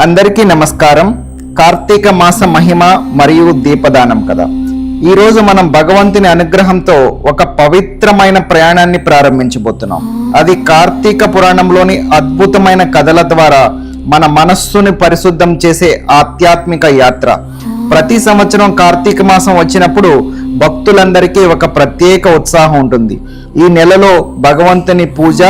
అందరికీ నమస్కారం. కార్తీక మాస మహిమ మరియు దీపదానం కదా. ఈరోజు మనం భగవంతుని అనుగ్రహంతో ఒక పవిత్రమైన ప్రయాణాన్ని ప్రారంభించబోతున్నాం. అది కార్తీక పురాణంలోని అద్భుతమైన కథల ద్వారా మన మనస్సుని పరిశుద్ధం చేసే ఆధ్యాత్మిక యాత్ర. ప్రతి సంవత్సరం కార్తీక మాసం వచ్చినప్పుడు భక్తులందరికీ ఒక ప్రత్యేక ఉత్సాహం ఉంటుంది. ఈ నెలలో భగవంతుని పూజ,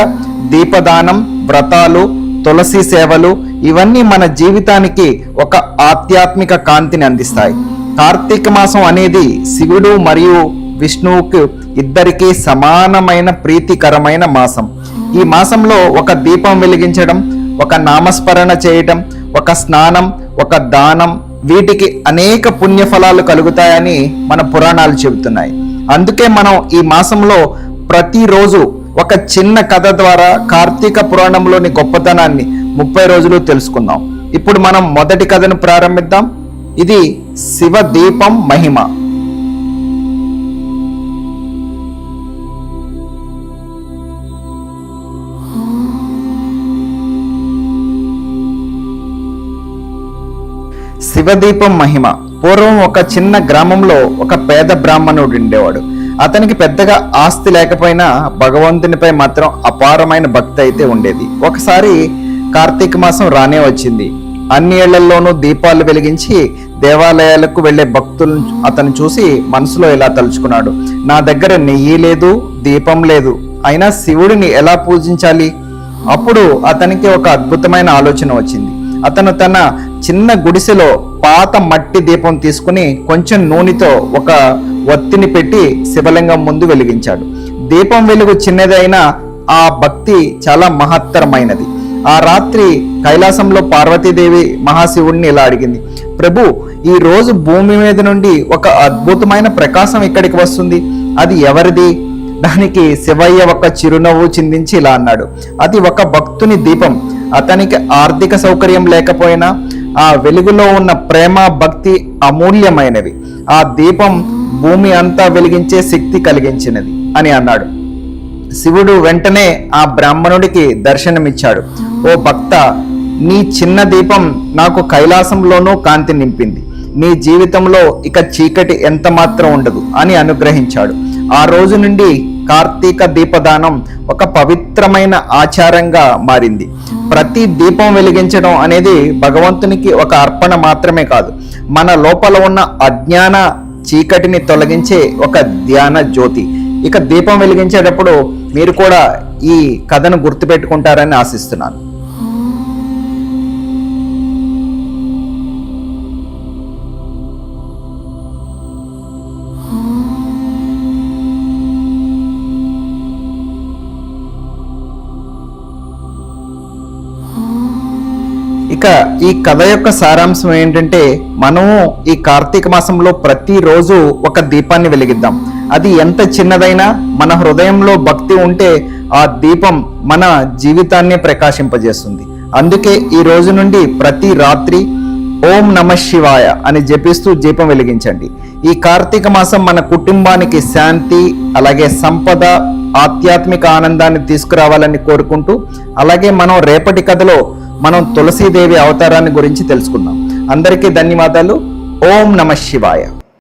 దీపదానం, వ్రతాలు, తులసి సేవలు ఇవన్నీ మన జీవితానికి ఒక ఆధ్యాత్మిక కాంతిని అందిస్తాయి. కార్తీక మాసం అనేది శివుడు మరియు విష్ణువుకు ఇద్దరికీ సమానమైన ప్రీతికరమైన మాసం. ఈ మాసంలో ఒక దీపం వెలిగించడం, ఒక నామస్మరణ చేయటం, ఒక స్నానం, ఒక దానం, వీటికి అనేక పుణ్యఫలాలు కలుగుతాయని మన పురాణాలు చెబుతున్నాయి. అందుకే మనం ఈ మాసంలో ప్రతిరోజు ఒక చిన్న కథ ద్వారా కార్తీక పురాణంలోని గొప్పతనాన్ని 30 రోజులు తెలుసుకుందాం. ఇప్పుడు మనం మొదటి కథను ప్రారంభిద్దాం. ఇది శివ దీపం మహిమ. శివదీపం మహిమ. పూర్వం ఒక చిన్న గ్రామంలో ఒక పేద బ్రాహ్మణుడు ఉండేవాడు. అతనికి పెద్దగా ఆస్తి లేకపోయినా భగవంతునిపై మాత్రం అపారమైన భక్తి అయితే ఉండేది. ఒకసారి కార్తీక మాసం రానే వచ్చింది. అన్ని ఇళ్లలోనూ దీపాలు వెలిగించి దేవాలయాలకు వెళ్లే భక్తులను అతను చూసి మనసులో ఇలా తలుచుకున్నాడు, నా దగ్గర నెయ్యి లేదు, దీపం లేదు, అయినా శివుడిని ఎలా పూజించాలి? అప్పుడు అతనికి ఒక అద్భుతమైన ఆలోచన వచ్చింది. అతను తన చిన్న గుడిసెలో పాత మట్టి దీపం తీసుకుని కొంచెం నూనెతో ఒక ఒత్తిని పెట్టి శివలింగం ముందు వెలిగించాడు. దీపం వెలుగు చిన్నదైనా ఆ భక్తి చాలా మహత్తరమైనది. ఆ రాత్రి కైలాసంలో పార్వతీదేవి మహాశివుడిని ఇలా అడిగింది, ప్రభు, ఈ రోజు భూమి మీద నుండి ఒక అద్భుతమైన ప్రకాశం ఇక్కడికి వస్తుంది, అది ఎవరిది? దానికి శివయ్య ఒక చిరునవ్వు చిందించి ఇలా అన్నాడు, అది ఒక భక్తుని దీపం. అతనికి ఆర్థిక సౌకర్యం లేకపోయినా ఆ వెలుగులో ఉన్న ప్రేమ, భక్తి అమూల్యమైనవి. ఆ దీపం భూమి అంతా వెలిగించే శక్తి కలిగించినది అని అన్నాడు. శివుడు వెంటనే ఆ బ్రాహ్మణుడికి దర్శనమిచ్చాడు. ఓ భక్త, నీ చిన్న దీపం నాకు కైలాసంలోనూ కాంతి నింపింది. నీ జీవితంలో ఇక చీకటి ఎంత మాత్రం ఉండదు అని అనుగ్రహించాడు. ఆ రోజు నుండి కార్తీక దీపదానం ఒక పవిత్రమైన ఆచారంగా మారింది. ప్రతి దీపం వెలిగించడం అనేది భగవంతునికి ఒక అర్పణ మాత్రమే కాదు, మన లోపల ఉన్న అజ్ఞాన చీకటిని తొలగించే ఒక ధ్యాన జ్యోతి. ఇక దీపం వెలిగించేటప్పుడు మీరు కూడా ఈ కథను గుర్తుపెట్టుకుంటారని ఆశిస్తున్నాను. ఇక ఈ కథ యొక్క సారాంశం ఏంటంటే, మనము ఈ కార్తీక మాసంలో ప్రతిరోజు ఒక దీపాన్ని వెలిగిద్దాం. అది ఎంత చిన్నదైనా మన హృదయంలో భక్తి ఉంటే ఆ దీపం మన జీవితాన్ని ప్రకాశింపజేస్తుంది. అందుకే ఈ రోజు నుండి ప్రతి రాత్రి ఓం నమః శివాయ అని జపిస్తూ దీపం వెలిగించండి. ఈ కార్తీక మాసం మన కుటుంబానికి శాంతి, అలాగే సంపద, ఆధ్యాత్మిక ఆనందాన్ని తీసుకురావాలని కోరుకుంటూ, అలాగే మనం రేపటి కథలో మనం తులసీదేవి అవతారాన్ని గురించి తెలుసుకుందాం. అందరికీ ధన్యవాదాలు. ఓం నమః శివాయ.